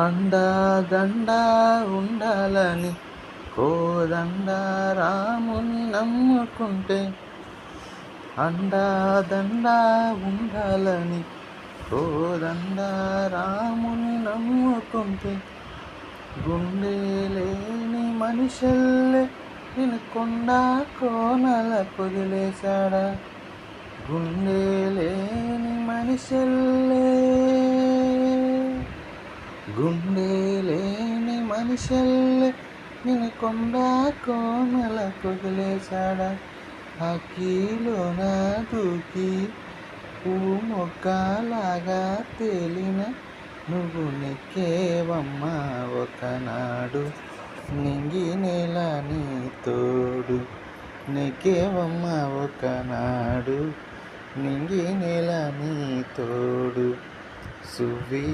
అండా దండ ఉండాలని కోదండ రాముని నమ్ముకుంటే, అండా దండ ఉండాలని కోదండ రాముని నమ్ముకుంటే, గుండె లేని మనుషుల్లే నేను కొండ కోనల పొదిలేశాడా. గుండె లేని మనుషుల్లే, గుండె లేని మనుషుల్లే నేను కొండ కోనల పొదిలేశాడా. అక్కిలోన దూకి పువ్వు మొక్కలాగా తేలిన నువ్వు నెక్కేవమ్మా ఒకనాడు నింగి నేల నీ తోడు. నెక్కేవమ్మా ఒకనాడు నింగి నేల నీ తోడు. సువ్వి